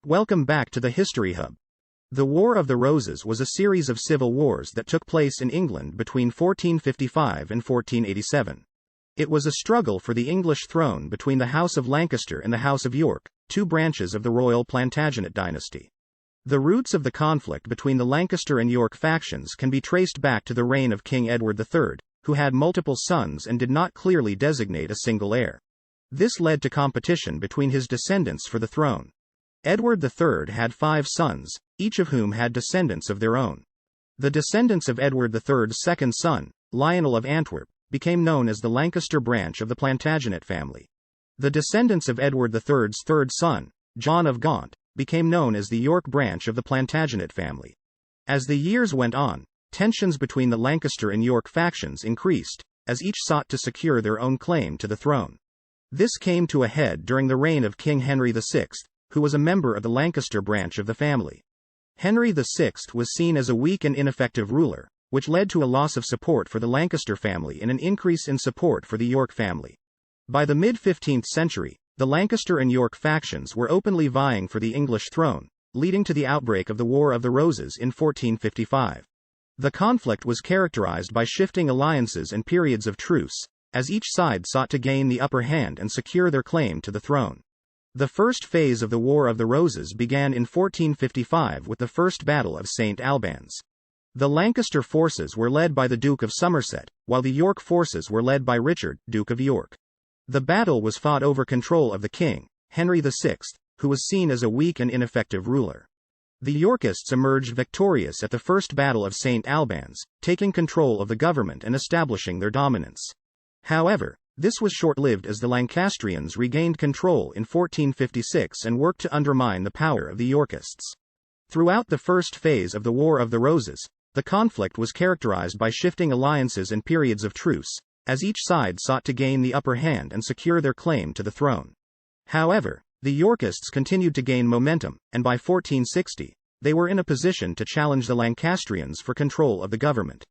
Welcome back to the History Hub. The War of the Roses was a series of civil wars that took place in England between 1455 and 1487. It was a struggle for the English throne between the House of Lancaster and the House of York, two branches of the royal Plantagenet dynasty. The roots of the conflict between the Lancaster and York factions can be traced back to the reign of King Edward III, who had multiple sons and did not clearly designate a single heir. This led to competition between his descendants for the throne. Edward III had 5 sons, each of whom had descendants of their own. The descendants of Edward III's second son, Lionel of Antwerp, became known as the Lancaster branch of the Plantagenet family. The descendants of Edward III's third son, John of Gaunt, became known as the York branch of the Plantagenet family. As the years went on, tensions between the Lancaster and York factions increased, as each sought to secure their own claim to the throne. This came to a head during the reign of King Henry VI, who was a member of the Lancaster branch of the family. Henry VI was seen as a weak and ineffective ruler, which led to a loss of support for the Lancaster family and an increase in support for the York family. By the mid-15th century, the Lancaster and York factions were openly vying for the English throne, leading to the outbreak of the War of the Roses in 1455. The conflict was characterized by shifting alliances and periods of truce, as each side sought to gain the upper hand and secure their claim to the throne. The first phase of the War of the Roses began in 1455 with the First Battle of St. Albans. The Lancaster forces were led by the Duke of Somerset, while the York forces were led by Richard, Duke of York. The battle was fought over control of the king, Henry VI, who was seen as a weak and ineffective ruler. The Yorkists emerged victorious at the First Battle of St. Albans, taking control of the government and establishing their dominance. However, this was short-lived as the Lancastrians regained control in 1456 and worked to undermine the power of the Yorkists. Throughout the first phase of the War of the Roses, the conflict was characterized by shifting alliances and periods of truce, as each side sought to gain the upper hand and secure their claim to the throne. However, the Yorkists continued to gain momentum, and by 1460, they were in a position to challenge the Lancastrians for control of the government.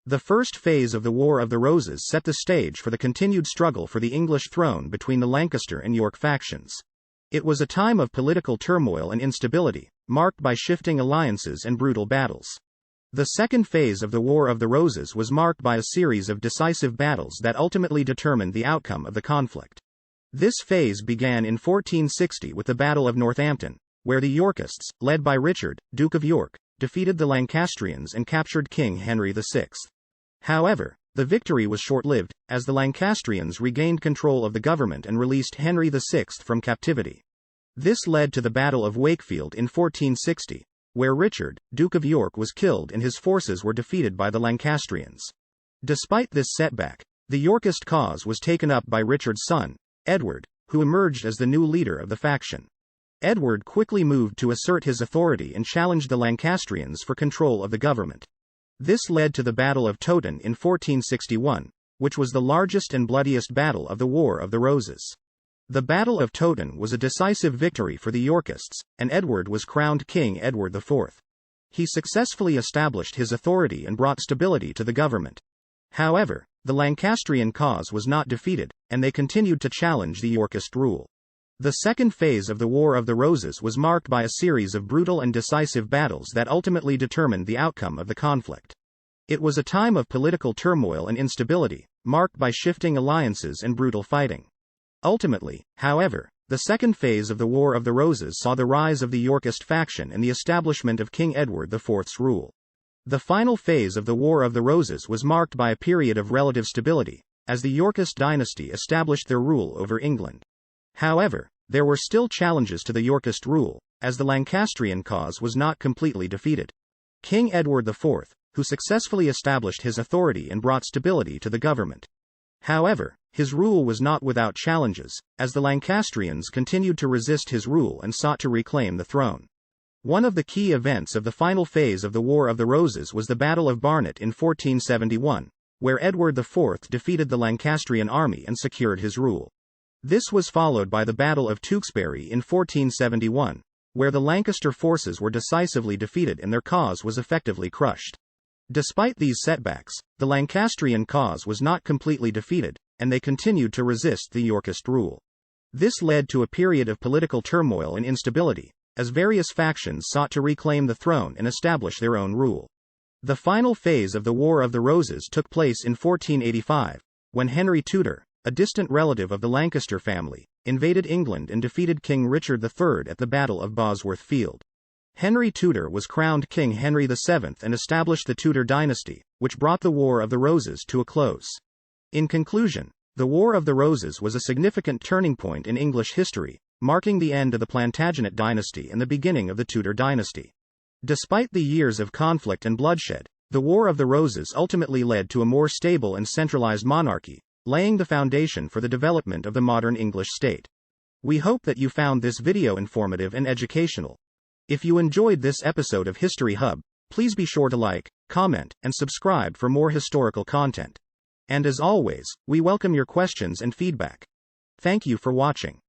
The first phase of the War of the Roses set the stage for the continued struggle for the English throne between the Lancaster and York factions. It was a time of political turmoil and instability, marked by shifting alliances and brutal battles. The second phase of the War of the Roses was marked by a series of decisive battles that ultimately determined the outcome of the conflict. This phase began in 1460 with the Battle of Northampton, where the Yorkists, led by Richard, Duke of York, defeated the Lancastrians and captured King Henry VI. However, the victory was short-lived, as the Lancastrians regained control of the government and released Henry VI from captivity. This led to the Battle of Wakefield in 1460, where Richard, Duke of York, was killed and his forces were defeated by the Lancastrians. Despite this setback, the Yorkist cause was taken up by Richard's son, Edward, who emerged as the new leader of the faction. Edward quickly moved to assert his authority and challenged the Lancastrians for control of the government. This led to the Battle of Towton in 1461, which was the largest and bloodiest battle of the War of the Roses. The Battle of Towton was a decisive victory for the Yorkists, and Edward was crowned King Edward IV. He successfully established his authority and brought stability to the government. However, the Lancastrian cause was not defeated, and they continued to challenge the Yorkist rule. The second phase of the War of the Roses was marked by a series of brutal and decisive battles that ultimately determined the outcome of the conflict. It was a time of political turmoil and instability, marked by shifting alliances and brutal fighting. Ultimately, however, the second phase of the War of the Roses saw the rise of the Yorkist faction and the establishment of King Edward IV's rule. The final phase of the War of the Roses was marked by a period of relative stability, as the Yorkist dynasty established their rule over England. However, there were still challenges to the Yorkist rule, as the Lancastrian cause was not completely defeated. King Edward IV, who successfully established his authority and brought stability to the government. However, his rule was not without challenges, as the Lancastrians continued to resist his rule and sought to reclaim the throne. One of the key events of the final phase of the War of the Roses was the Battle of Barnet in 1471, where Edward IV defeated the Lancastrian army and secured his rule. This was followed by the Battle of Tewkesbury in 1471, where the Lancaster forces were decisively defeated and their cause was effectively crushed. Despite these setbacks, the Lancastrian cause was not completely defeated, and they continued to resist the Yorkist rule. This led to a period of political turmoil and instability, as various factions sought to reclaim the throne and establish their own rule. The final phase of the War of the Roses took place in 1485, when Henry Tudor, a distant relative of the Lancaster family, invaded England and defeated King Richard III at the Battle of Bosworth Field. Henry Tudor was crowned King Henry VII and established the Tudor dynasty, which brought the War of the Roses to a close. In conclusion, the War of the Roses was a significant turning point in English history, marking the end of the Plantagenet dynasty and the beginning of the Tudor dynasty. Despite the years of conflict and bloodshed, the War of the Roses ultimately led to a more stable and centralized monarchy, laying the foundation for the development of the modern English state. We hope that you found this video informative and educational. If you enjoyed this episode of History Hub, please be sure to like, comment, and subscribe for more historical content. And as always, we welcome your questions and feedback. Thank you for watching.